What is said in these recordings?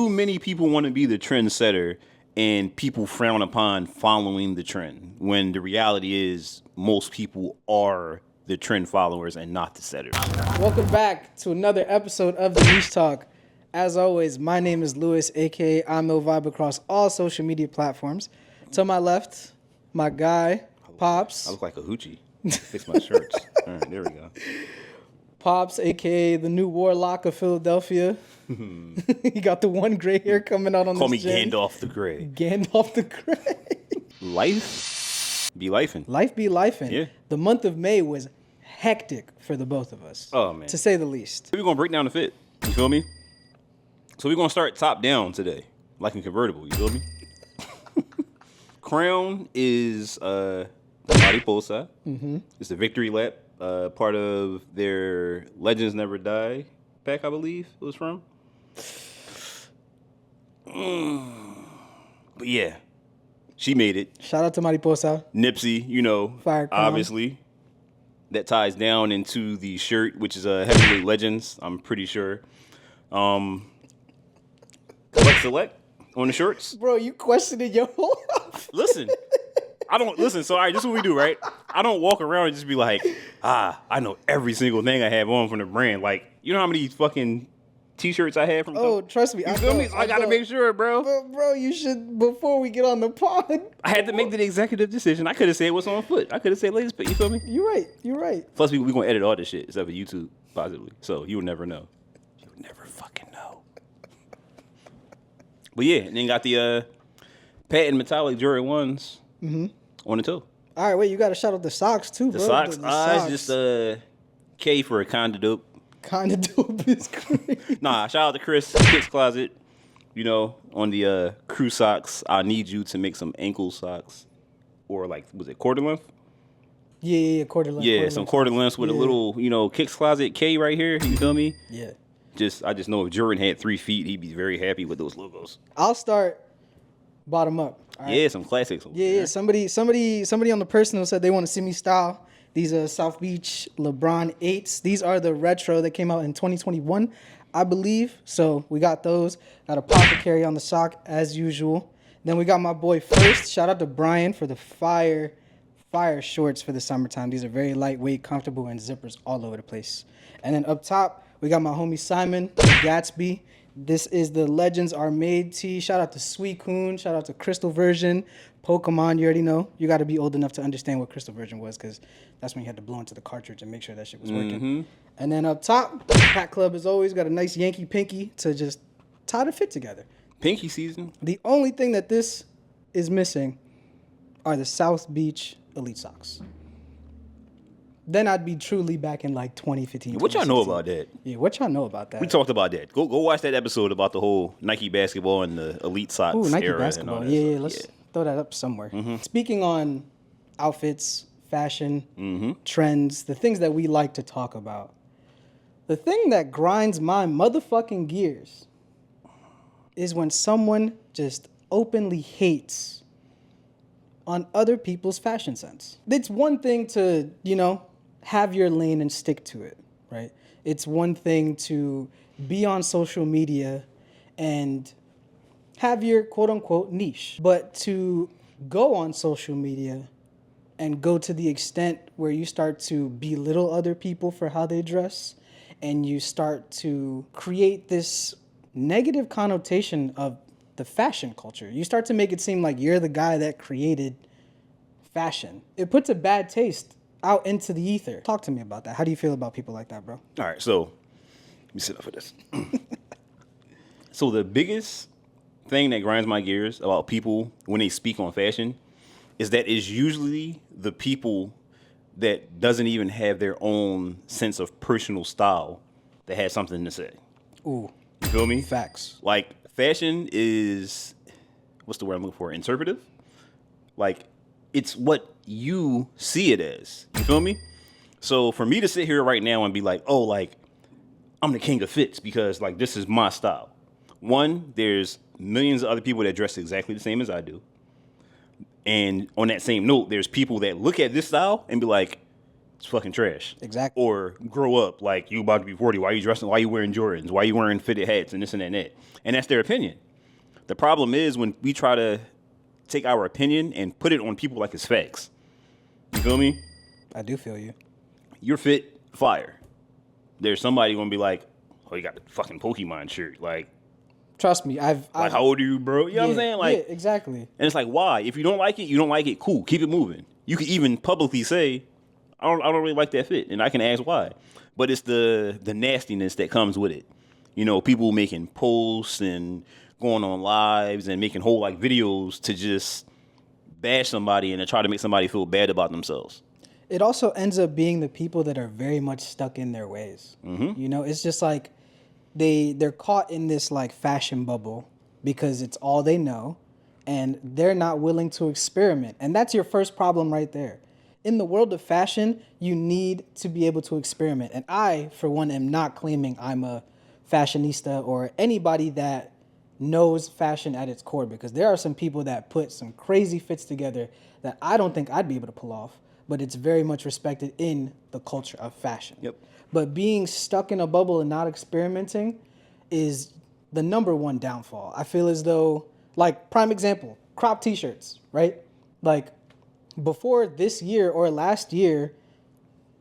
too many people want to be the trendsetter, and people frown upon following the trend. When the reality is, most people are the trend followers and not the setters. Welcome back to another episode of the Niche Talk. As always, my name is Lewis, aka I'm No Vibe across all social media platforms. To my left, my guy, Pops. I look like a hoochie. Fix my shirts. All right, there we go. Pops, aka the new Warlock of Philadelphia. He got the one gray hair coming out on Call me this gen. Gandalf the Grey. Gandalf the Grey. Life be lifing. Life be lifing. Yeah. The month of May was hectic for the both of us. Oh, man. To say the least. We're going to break down the fit. You feel me? So we're going to start top down today, like in convertible. You feel me? Crown is Mariposa. Mm-hmm. It's the victory lap, part of their Legends Never Die pack, I believe it was from. But yeah, she made it. Shout out to Mariposa. Nipsey, you know, Fire Crown. obviously. That ties down into the shirt, which is a Heavyweight Legends, I'm pretty sure. Select on the shorts. Bro, you questioning your whole outfit. Listen, I don't listen. So, all right, this is what we do, right? I don't walk around and just be like, I know every single thing I have on from the brand. Like, you know how many fucking T-shirts I have from? Oh, trust me. You feel me? I gotta make sure, bro. But bro, you should, before we get on the pod. I had to make the executive decision. I could have said what's on foot. I could have said latest, but you feel me? You're right. Plus, we gonna edit all this shit except for YouTube, positively. So you would never know. You would never fucking know. But yeah, and then got the patent metallic Jordan 1s on the toe. All right, wait, you got to shout out the socks too, bro. The socks, it's just K for a kinda dope. Kinda dope is crazy. Nah, shout out to Chris, Kicks Closet. You know, on the crew socks, I need you to make some ankle socks. Or like, was it quarter length? Yeah, quarter length. Yeah, some quarter lengths with a little, Kicks Closet K right here. You feel me? Yeah. I just know if Jordan had 3 feet, he'd be very happy with those logos. I'll start bottom up. All right? Yeah, some classics. Yeah. Somebody on the personal said they want to see me style these South Beach LeBron 8s. These are the retro that came out in 2021, I believe. So we got those. Got a pocket carry on the sock as usual. Then we got my boy First. Shout out to Brian for the fire shorts for the summertime. These are very lightweight, comfortable, and zippers all over the place. And then up top, we got my homie Simon, Gatsby. This is the Legends Are Made tee. Shout out to Sweet Coon. Shout out to Crystal Version. Pokemon, you already know. You got to be old enough to understand what Crystal Version was because that's when you had to blow into the cartridge and make sure that shit was working. Mm-hmm. And then up top, Pack Club as always got a nice Yankee pinky to just tie the fit together. Pinky season. The only thing that this is missing are the South Beach Elite Socks. Then I'd be truly back in like 2015. What y'all know about that? Yeah, what y'all know about that? We talked about that. Go watch that episode about the whole Nike basketball and the Elite Socks Ooh, Nike era basketball. and all that Yeah, stuff. let's throw that up somewhere. Mm-hmm. Speaking on outfits, fashion, trends, the things that we like to talk about. The thing that grinds my motherfucking gears is when someone just openly hates on other people's fashion sense. It's one thing to, have your lane and stick to it, right? It's one thing to be on social media and have your quote-unquote niche. But to go on social media and go to the extent where you start to belittle other people for how they dress and you start to create this negative connotation of the fashion culture. You start to make it seem like you're the guy that created fashion. It puts a bad taste out into the ether. Talk to me about that. How do you feel about people like that, bro? All right, so let me sit up for this. So the biggest thing that grinds my gears about people when they speak on fashion is that it's usually the people that doesn't even have their own sense of personal style that has something to say. Ooh. You feel me? Facts. Like, fashion is, what's the word I'm looking for? Interpretive? Like, it's what you see it as. You feel me? So for me to sit here right now and be like, oh, like, I'm the king of fits because, like, this is my style. One, there's millions of other people that dress exactly the same as I do. And on that same note, there's people that look at this style and be like, It's fucking trash. Exactly. Or grow up, like you about to be 40. Why you dressing? Why you wearing Jordans? Why you wearing fitted hats and this and that and that? And that's their opinion. The problem is when we try to take our opinion and put it on people like it's facts. You feel me? I do feel you. You're fit, fire. There's somebody gonna be like, oh, you got the fucking Pokemon shirt. Like, Trust me, I've how old are you, bro? You know what I'm saying? Like, yeah, exactly. and it's like, why? If you don't like it, you don't like it. Cool, keep it moving. You can even publicly say, I don't really like that fit, and I can ask why. But it's the nastiness that comes with it. You know, people making posts and going on lives and making whole like videos to just bash somebody and to try to make somebody feel bad about themselves. It also ends up being the people that are very much stuck in their ways. Mm-hmm. You know, it's just like they're caught in this like fashion bubble because it's all they know, and they're not willing to experiment. And that's your first problem right there. In the world of fashion, you need to be able to experiment. And I, for one, am not claiming I'm a fashionista or anybody that knows fashion at its core, because there are some people that put some crazy fits together that I don't think I'd be able to pull off, but it's very much respected in the culture of fashion. Yep. But being stuck in a bubble and not experimenting is the number one downfall. I feel as though, like, prime example, crop t-shirts, right? Like, before this year or last year,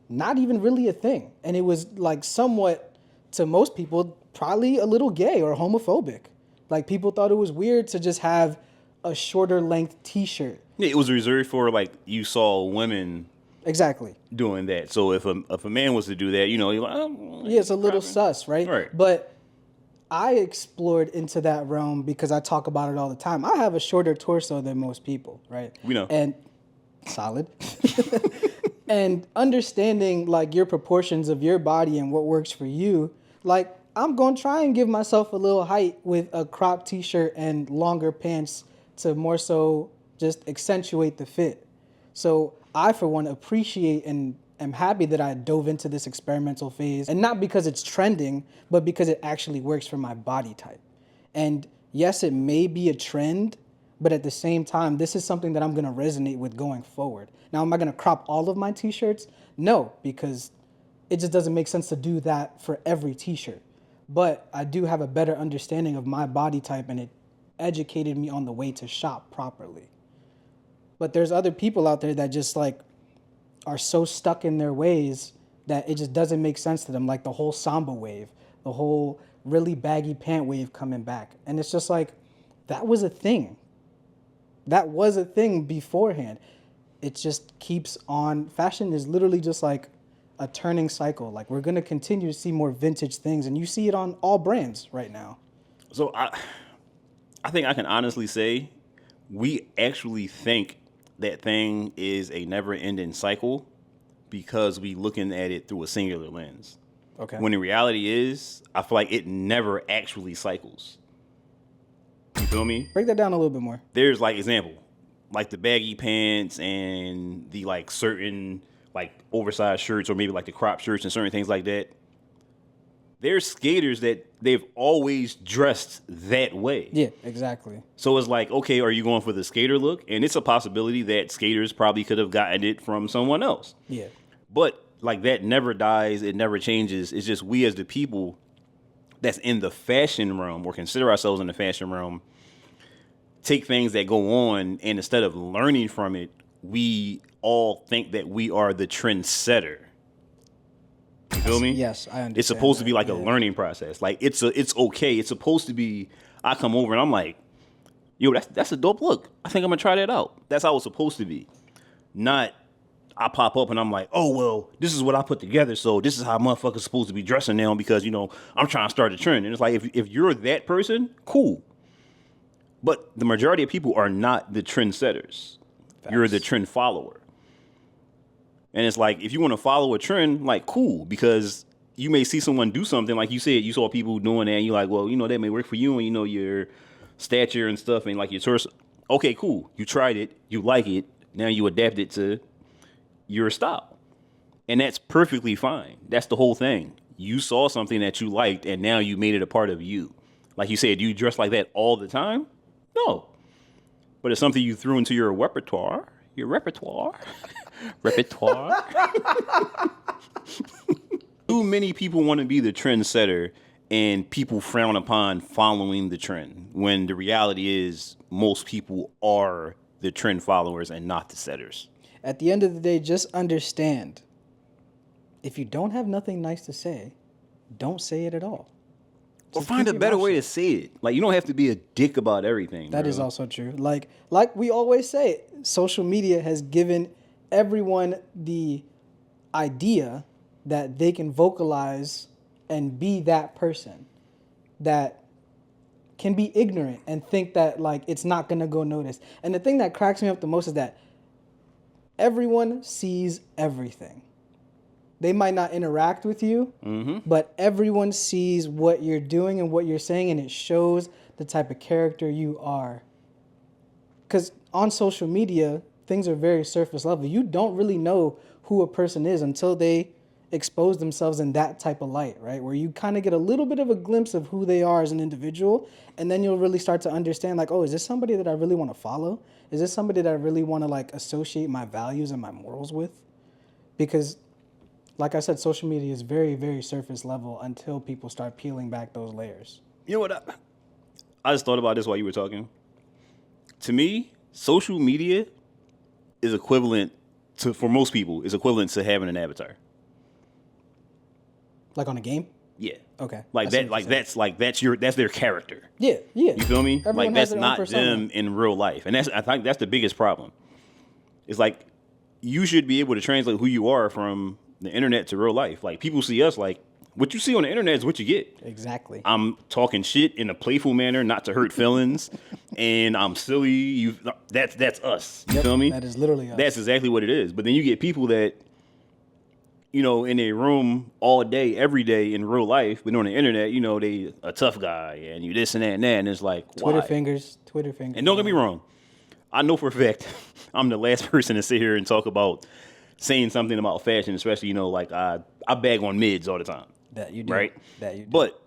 not even really a thing. And it was like somewhat, to most people, probably a little gay or homophobic. Like, people thought it was weird to just have a shorter length t-shirt. Yeah, it was reserved for like you saw women Exactly. doing that. So if a man was to do that, you know, you're like, oh, Yeah, it's a little sus, right? Right. But I explored into that realm because I talk about it all the time. I have a shorter torso than most people, right? We know. And solid. And understanding like your proportions of your body and what works for you, like I'm going to try and give myself a little height with a crop t-shirt and longer pants to more so just accentuate the fit. So I, for one, appreciate and am happy that I dove into this experimental phase, and not because it's trending, but because it actually works for my body type. And yes, it may be a trend, but at the same time, this is something that I'm going to resonate with going forward. Now, am I going to crop all of my t-shirts? No, because it just doesn't make sense to do that for every t-shirt. But I do have a better understanding of my body type, and it educated me on the way to shop properly. But there's other people out there that just like are so stuck in their ways that it just doesn't make sense to them. Like the whole Samba wave, the whole really baggy pant wave coming back. And it's just like, that was a thing. That was a thing beforehand. It just keeps on. Fashion is literally just like a turning cycle. Like we're going to continue to see more vintage things, and you see it on all brands right now. So I think I can honestly say we actually think that thing is a never-ending cycle because we looking at it through a singular lens. Okay. When the reality is, I feel like it never actually cycles. You feel me? Break that down a little bit more. There's like example, like the baggy pants and the like certain like oversized shirts or maybe like the crop shirts and certain things like that. There's skaters that they've always dressed that way. Yeah, exactly. So it's like, okay, are you going for the skater look? And it's a possibility that skaters probably could have gotten it from someone else. Yeah. But like that never dies, it never changes. It's just we as the people that's in the fashion realm or consider ourselves in the fashion realm take things that go on, and instead of learning from it, we all think that we are the trendsetter. You feel me? Yes, I understand. It's supposed to be that, like a yeah. learning process. Like it's okay. It's supposed to be. I come over and I'm like, yo, that's a dope look. I think I'm gonna try that out. That's how it's supposed to be. Not I pop up and I'm like, oh well, this is what I put together. So this is how motherfuckers supposed to be dressing now because you know I'm trying to start a trend. And it's like if you're that person, cool. But the majority of people are not the trendsetters. You're the trend follower. And it's like, if you want to follow a trend, like, cool, because you may see someone do something, like you said, you saw people doing that, and you're like, well, you know, that may work for you, and you know, your stature and stuff, and like your torso. Okay, cool. You tried it. You like it. Now you adapt it to your style. And that's perfectly fine. That's the whole thing. You saw something that you liked, and now you made it a part of you. Like you said, do you dress like that all the time? No. But it's something you threw into your repertoire, Repertoire. Too many people want to be the trendsetter, and people frown upon following the trend. When the reality is, most people are the trend followers and not the setters. At the end of the day, just understand. If you don't have nothing nice to say, don't say it at all. Or Just find keep a your better mouth way shut. to say it. Like, you don't have to be a dick about everything. That bro. is also true. Like we always say, social media has given everyone the idea that they can vocalize and be that person that can be ignorant and think that like it's not gonna go noticed. And the thing that cracks me up the most is that everyone sees everything. They might not interact with you, but everyone sees what you're doing and what you're saying, and it shows the type of character you are. Because on social media, things are very surface level. You don't really know who a person is until they expose themselves in that type of light, right? Where you kind of get a little bit of a glimpse of who they are as an individual, and then you'll really start to understand, like, oh, is this somebody that I really want to follow? Is this somebody that I really want to like associate my values and my morals with? Because like I said, social media is very, very surface level until people start peeling back those layers. You know what? I just thought about this while you were talking. To me, social media is equivalent to, for most people, is equivalent to having an avatar. Like on a game? Yeah. Okay. Like I see that. what you're Like that's their character. Yeah, yeah. You feel me? Everyone like has that's their own not persona. them in real life, and I think that's the biggest problem. It's like you should be able to translate who you are from the internet to real life. Like people see us like what you see on the internet is what you get. Exactly. I'm talking shit in a playful manner, not to hurt feelings, and I'm silly. That's us. You Yep, feel me? that is literally us. That's exactly what it is. But then you get people that, you know, in a room all day, every day in real life, but on the internet, you know, they a tough guy and you this and that and that, and it's like Twitter why? fingers. And don't get me wrong, I know for a fact I'm the last person to sit here and talk about saying something about fashion, especially, you know, like I bag on mids all the time. That you do. Right? That you do. But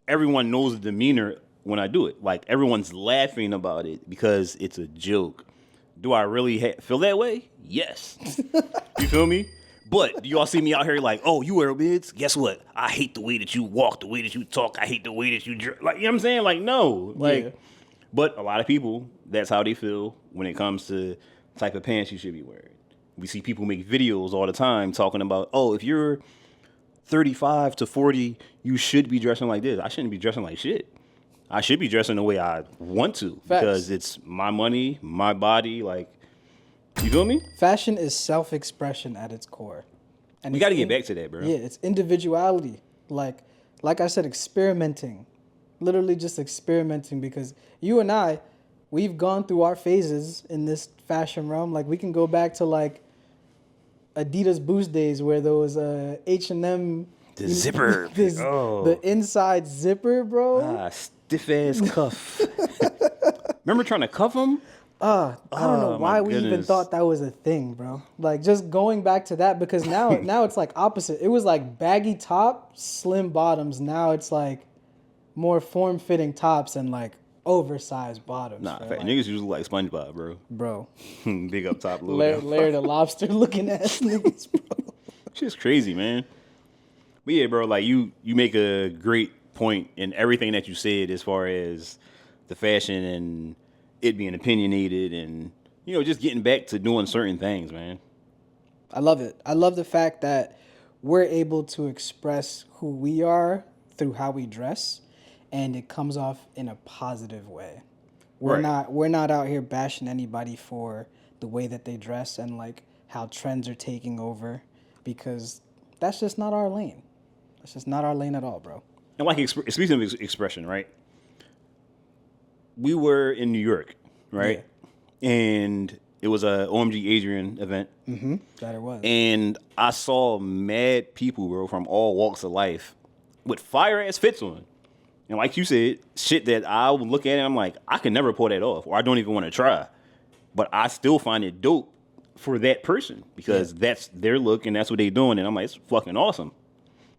everyone knows the demeanor when I do it. Like everyone's laughing about it because it's a joke. Do I really feel that way? Yes. You feel me? But do y'all see me out here like, oh, you wear mids? Guess what? I hate the way that you walk, the way that you talk. I hate the way that you dress. Like, you know what I'm saying? Like, no. Like, Yeah. But a lot of people, that's how they feel when it comes to the type of pants you should be wearing. We see people make videos all the time talking about, oh, if you're 35 to 40, you should be dressing like this. I shouldn't be dressing like shit. I should be dressing the way I want to because it's my money, my body. Like, you feel me? Fashion is self-expression at its core. And We it's got to get back to that, bro. Yeah, it's individuality. Like I said, experimenting. Literally just experimenting, because you and I, we've gone through our phases in this fashion realm. Like we can go back to like Adidas Boost days where there was H&M. The zipper. The inside zipper, bro. Stiff ass cuff. Remember trying to cuff them? I don't know Oh, why my we even goodness. thought that was a thing, bro. Like just going back to that, because now it's like opposite. It was like baggy top, slim bottoms. Now it's like more form-fitting tops and like oversized bottoms. Nah, bro. fat Like, niggas usually like SpongeBob, bro. bro. Big up top, low down. Layer the lobster looking ass niggas, bro. Shit's crazy, man. But yeah, bro, like you make a great point in everything that you said as far as the fashion and it being opinionated and, you know, just getting back to doing certain things, man. I love it. I love the fact that we're able to express who we are through how we dress, and it comes off in a positive way. We're Right. not out here bashing anybody for the way that they dress and like how trends are taking over, because that's just not our lane. That's just not our lane at all, bro. And like, speaking of expression, right? We were in New York, right? And it was a OMG Adrian event. That it was. And I saw mad people, bro, from all walks of life with fire ass fits on. And like you said, shit that I would look at and I'm like, I can never pull that off, or I don't even want to try. But I still find it dope for that person because that's their look and that's what they doing. And I'm like, it's fucking awesome.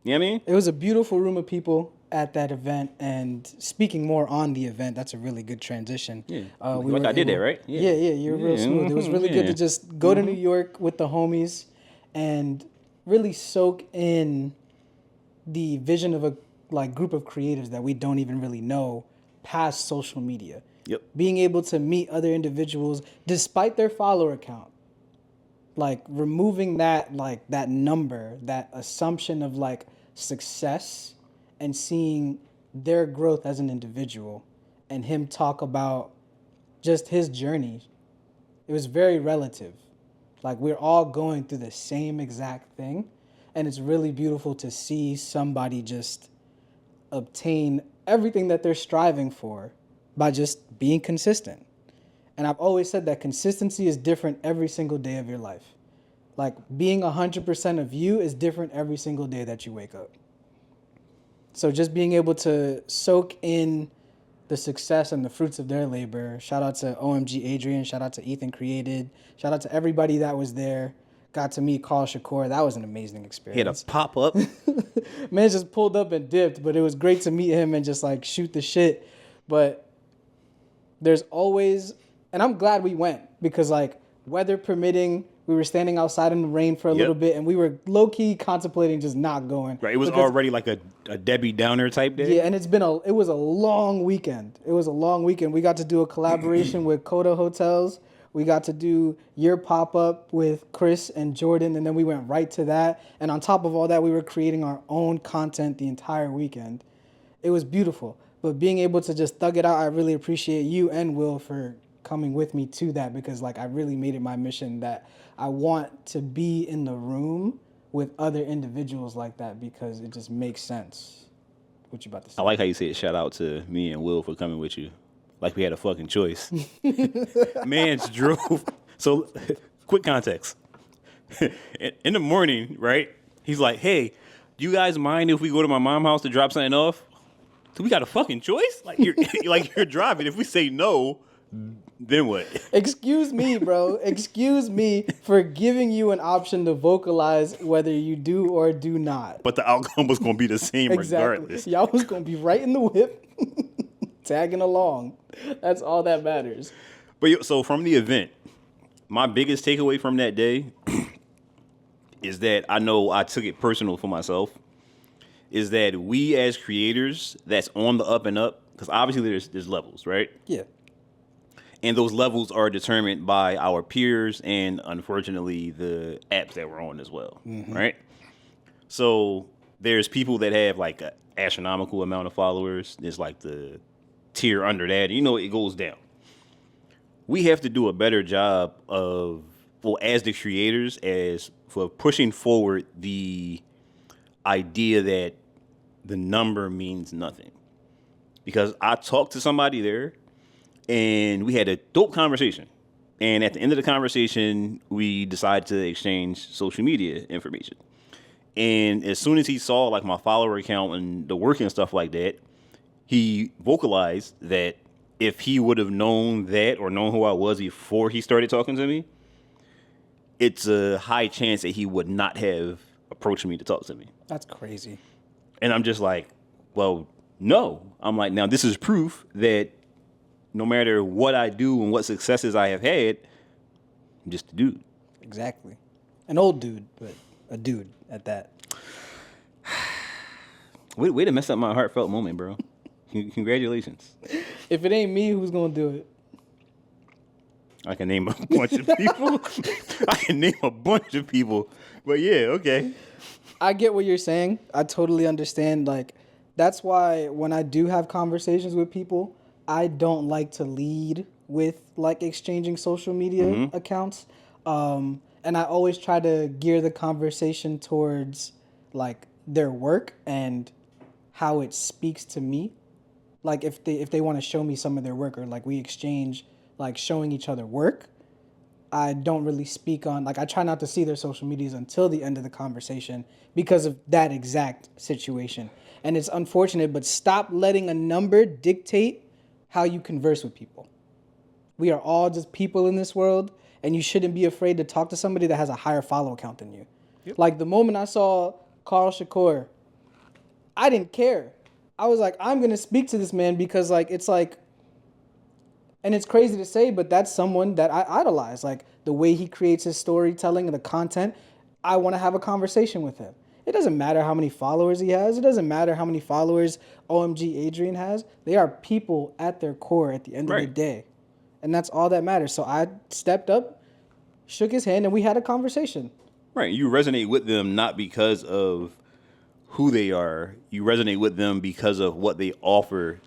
You know what I mean? It was a beautiful room of people. at that event, and speaking more on the event, that's a really good transition. Yeah. We Like were I did that, right? Yeah, you're real Yeah. smooth. It was really good Yeah. to just go to New York with the homies and really soak in the vision of a group of creators that we don't even really know past social media. Yep. Being able to meet other individuals despite their follower count. Like removing that that number, that assumption of success, and seeing their growth as an individual, and him talk about just his journey. It was very relative. Like we're all going through the same exact thing, and it's really beautiful to see somebody just obtain everything that they're striving for by just being consistent. And I've always said that consistency is different every single day of your life. Like being 100% of you is different every single day that you wake up. So just being able to soak in the success and the fruits of their labor. Shout out to OMG Adrian. Shout out to Ethan Created. Shout out to everybody that was there. Got to meet Carl Shakur. That was an amazing He had experience. a pop up. Man just pulled up and dipped, but it was great to meet him and just shoot the shit. But there's always, and I'm glad we went because weather permitting, we were standing outside in the rain for a little bit, and we were low key contemplating just not going. Right. It was already like a Debbie Downer type day. Yeah, and it was a long weekend. It was a long weekend. We got to do a collaboration with Coda Hotels. We got to do your pop-up with Chris and Jordan, and then we went right to that. And on top of all that, we were creating our own content the entire weekend. It was beautiful. But being able to just thug it out, I really appreciate you and Will for coming with me to that, because I really made it my mission that I want to be in the room with other individuals like that, because it just makes sense. What you about to say? I like how you said shout out to me and Will for coming with you. Like we had a fucking choice. Man's drove. So, quick context. In the morning, right? He's like, hey, do you guys mind if we go to my mom's house to drop something off? So we got a fucking choice? Like you're driving. If we say no, then what? Excuse me, bro. Excuse me for giving you an option to vocalize whether you do or do not. But the outcome was going to be the same regardless. Y'all was going to be right in the whip, tagging along. That's all that matters. But so from the event, my biggest takeaway from that day is that I know I took it personal for myself, is that we as creators that's on the up and up, because obviously there's levels, right? Yeah. And those levels are determined by our peers and, unfortunately, the apps that we're on as well, right? So there's people that have an astronomical amount of followers. There's the tier under that. It goes down. We have to do a better job of, as the creators, as for pushing forward the idea that the number means nothing. Because I talked to somebody there, and we had a dope conversation. And at the end of the conversation, we decided to exchange social media information. And as soon as he saw my follower count and the work and stuff like that, he vocalized that if he would have known that or known who I was before he started talking to me, it's a high chance that he would not have approached me to talk to me. That's crazy. And I'm just like, well, no. I'm like, now this is proof that no matter what I do and what successes I have had, I'm just a dude. Exactly. An old dude, but a dude at that. Way to mess up my heartfelt moment, bro. Congratulations. If it ain't me, who's going to do it? I can name a bunch of people. But yeah, okay. I get what you're saying. I totally understand. That's why when I do have conversations with people, I don't like to lead with exchanging social media accounts. And I always try to gear the conversation towards their work and how it speaks to me. If they want to show me some of their work, or we exchange showing each other work, I don't really speak on, I try not to see their social medias until the end of the conversation because of that exact situation. And it's unfortunate, but stop letting a number dictate how you converse with people. We are all just people in this world, and you shouldn't be afraid to talk to somebody that has a higher follow count than you. Yep. The moment I saw Carl Shakur, I didn't care. I was like, I'm gonna speak to this man because like it's like, and it's crazy to say, but that's someone that I idolize. Like the way he creates his storytelling and the content, I want to have a conversation with him. It doesn't matter how many followers he has. It doesn't matter how many followers OMG Adrian has. They are people at their core at the end of the Right. day. And that's all that matters. So I stepped up, shook his hand, and we had a conversation. Right. You resonate with them not because of who they are. You resonate with them because of what they offer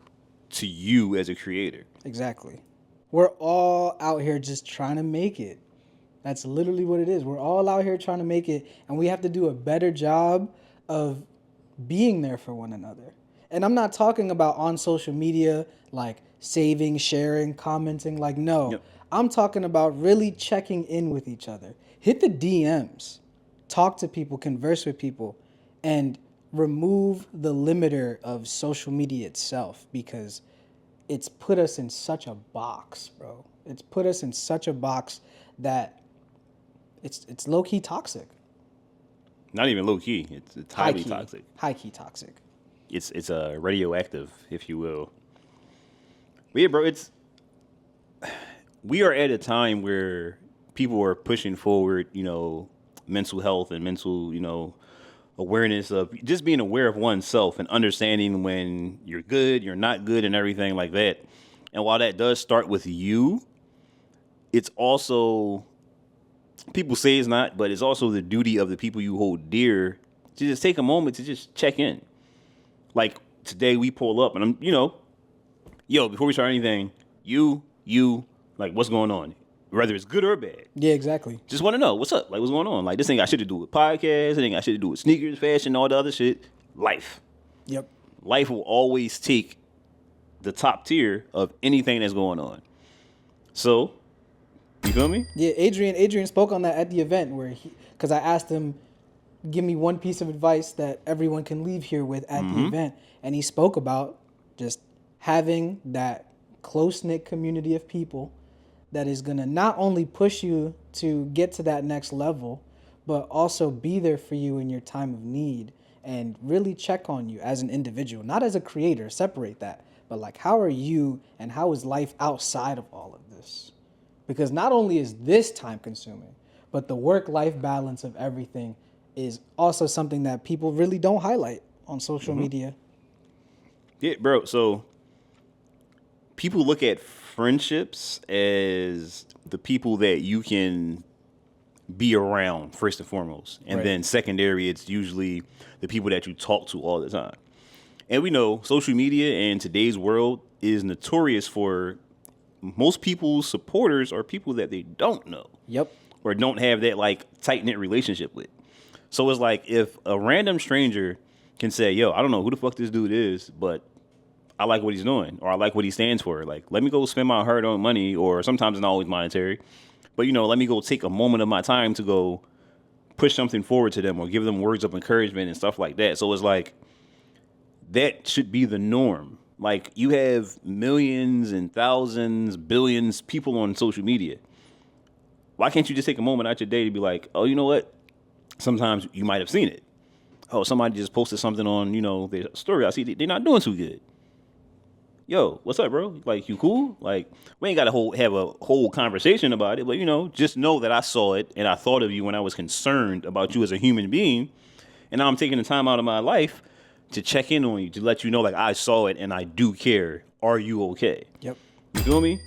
to you as a creator. Exactly. We're all out here just trying to make it. That's literally what it is. We're all out here trying to make it, and we have to do a better job of being there for one another. And I'm not talking about on social media, like saving, sharing, commenting. Like, no. Yep. I'm talking about really checking in with each other. Hit the DMs, talk to people, converse with people, and remove the limiter of social media itself, because it's put us in such a box, bro. It's put us in such a box that it's low key toxic. Not even low key. It's highly toxic. High key toxic. It's radioactive, if you will. But yeah, bro, we are at a time where people are pushing forward, mental health and mental, awareness of just being aware of oneself and understanding when you're good, you're not good, and everything like that. And while that does start with you, it's also, people say it's not, but it's also the duty of the people you hold dear to just take a moment to just check in. Like today we pull up and I'm, before we start anything, you, like what's going on? Whether it's good or bad. Yeah, exactly. Just want to know what's up, like what's going on. Like this ain't got shit to do with podcasts, it ain't got shit to do with sneakers, fashion, all the other shit. Life. Yep. Life will always take the top tier of anything that's going on. So, you feel me? Yeah, Adrian spoke on that at the event where because I asked him, give me one piece of advice that everyone can leave here with at the event. And he spoke about just having that close-knit community of people that is going to not only push you to get to that next level, but also be there for you in your time of need and really check on you as an individual, not as a creator, separate that, but like how are you and how is life outside of all of this? Because not only is this time consuming, but the work-life balance of everything is also something that people really don't highlight on social media. Yeah, bro. So people look at friendships as the people that you can be around first and foremost. And Right. then secondary, it's usually the people that you talk to all the time. And we know social media in today's world is notorious for most people's supporters are people that they don't know. Yep. Or don't have that like tight-knit relationship with. So it's like if a random stranger can say, yo, I don't know who the fuck this dude is, but I like what he's doing or I like what he stands for. Like, let me go spend my hard-earned money, or sometimes it's not always monetary, but, let me go take a moment of my time to go push something forward to them or give them words of encouragement and stuff like that. So it's like that should be the norm. Like you have millions and thousands, billions people on social media. Why can't you just take a moment out your day to be like, oh, you know what? Sometimes you might have seen it. Oh, somebody just posted something on, their story. I see they're not doing too good. Yo, what's up, bro? Like, you cool? Like, we ain't got to have a whole conversation about it, but, just know that I saw it and I thought of you when I was concerned about you as a human being. And now I'm taking the time out of my life to check in on you, to let you know, like, I saw it and I do care. Are you okay? Yep. You feel me?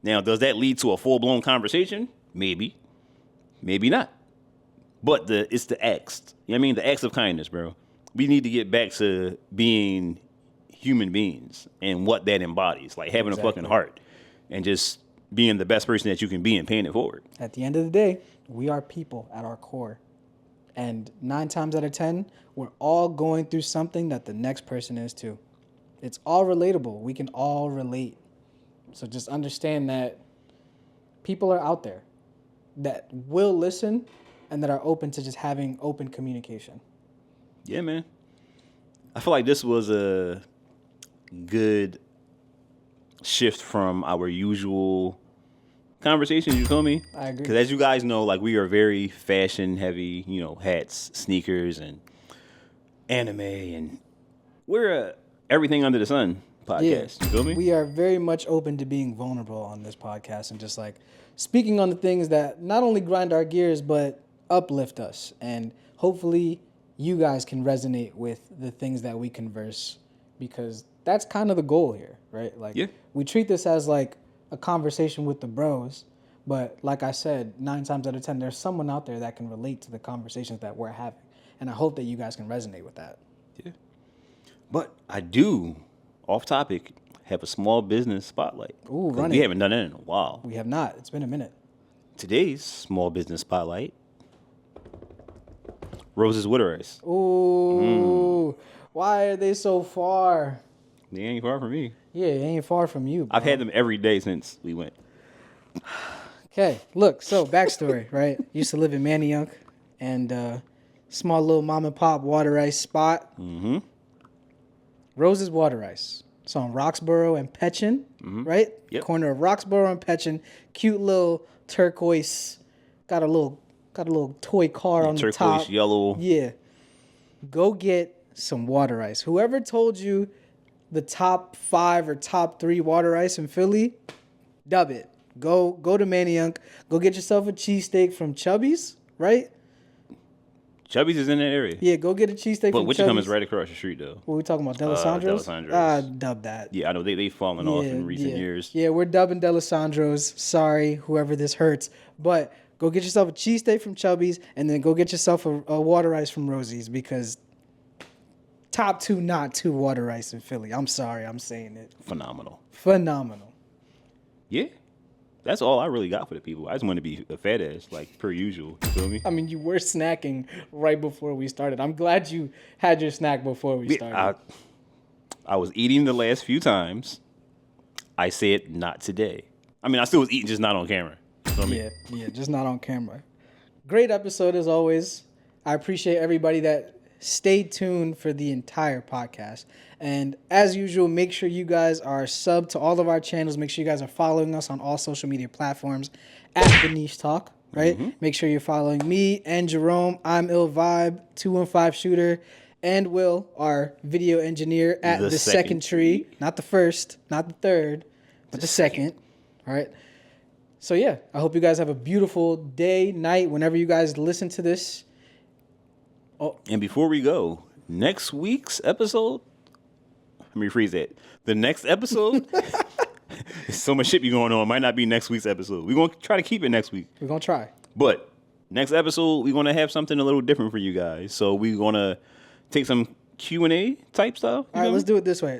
Now, does that lead to a full-blown conversation? Maybe. Maybe not. But it's the acts. You know what I mean? The acts of kindness, bro. We need to get back to being human beings and what that embodies. Like having a fucking heart and just being the best person that you can be and paying it forward. At the end of the day, we are people at our core. And 9 times out of 10, we're all going through something that the next person is too. It's all relatable. We can all relate. So just understand that people are out there that will listen and that are open to just having open communication. Yeah, man. I feel like this was a good shift from our usual conversations, you feel me? I agree. Because as you guys know, like we are very fashion heavy, hats, sneakers, and anime, and we're everything under the sun podcast. You feel me? We are very much open to being vulnerable on this podcast and just like speaking on the things that not only grind our gears but uplift us. And hopefully you guys can resonate with the things that we converse, because that's kind of the goal here, right? Like we treat this as like a conversation with the bros, but like I said, 9 times out of 10, there's someone out there that can relate to the conversations that we're having. And I hope that you guys can resonate with that. Yeah. But I do, off topic, have a small business spotlight. Ooh, 'Cause we haven't done that in a while. We have not. It's been a minute. Today's small business spotlight, Rose's Water Ice. Ooh, why are they so far? They ain't far from me. Yeah, it ain't far from you, bro. I've had them every day since we went. Okay, look, so backstory, right? Used to live in Manayunk, and small little mom and pop water ice spot. Mm-hmm. Rose's Water Ice. It's on Roxborough and Petchin, right? Yep. Corner of Roxborough and Petchin. Cute little turquoise. Got a little toy car on the top. Turquoise, yellow. Yeah. Go get some water ice. Whoever told you the top 5 or top 3 water ice in Philly, dub it. Go to Manayunk. Go get yourself a cheesesteak from Chubby's, right? Chubby's is in that area. Yeah, go get a cheesesteak But from Wichita Chubby's. is right across the street, though. What are we talking about? Delisandro's? Delisandro's. Dub that. Yeah, I know they've fallen off in recent years. Yeah, we're dubbing Delisandro's. Sorry, whoever this hurts. But go get yourself a cheesesteak from Chubby's, and then go get yourself a water ice from Rosie's, because top 2, not 2 water ice in Philly. I'm sorry, I'm saying it. Phenomenal. Yeah. That's all I really got for the people. I just want to be a fat ass, like per usual. You feel me? I mean, you were snacking right before we started. I'm glad you had your snack before we started. I was eating the last few times. I said not today. I mean, I still was eating, just not on camera. You feel me? Yeah, just not on camera. Great episode as always. I appreciate everybody that stayed tuned for the entire podcast. And as usual, make sure you guys are subbed to all of our channels. Make sure you guys are following us on all social media platforms at The Niche Talk, right? Mm-hmm. Make sure you're following me and Jerome. I'm Ill Vibe, 215 Shooter, and Will, our video engineer at The Second Tree. Not the first, not the third, but the second, all right? So yeah, I hope you guys have a beautiful day, night, whenever you guys listen to this. Oh. And before we go, next week's episode, let me rephrase that. The next episode, there's so much shit be going on. It might not be next week's episode. We're going to try to keep it next week. We're going to try. But next episode, we're going to have something a little different for you guys. So we're going to take some Q&A type stuff. All right, let's do it this way.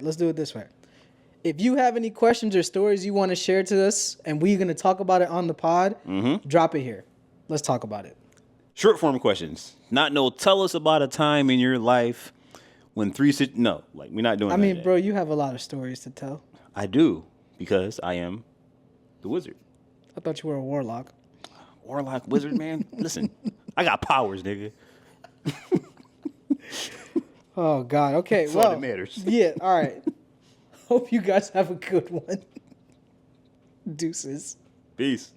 If you have any questions or stories you want to share to us and we're going to talk about it on the pod, drop it here. Let's talk about it. Short form questions. Tell us about a time in your life when we're not doing that. I mean, bro, you have a lot of stories to tell. I do, because I am the wizard. I thought you were a warlock. Warlock, wizard, man. Listen, I got powers, nigga. Oh, God. Okay, That's all that matters. Yeah, all right. Hope you guys have a good one. Deuces. Peace.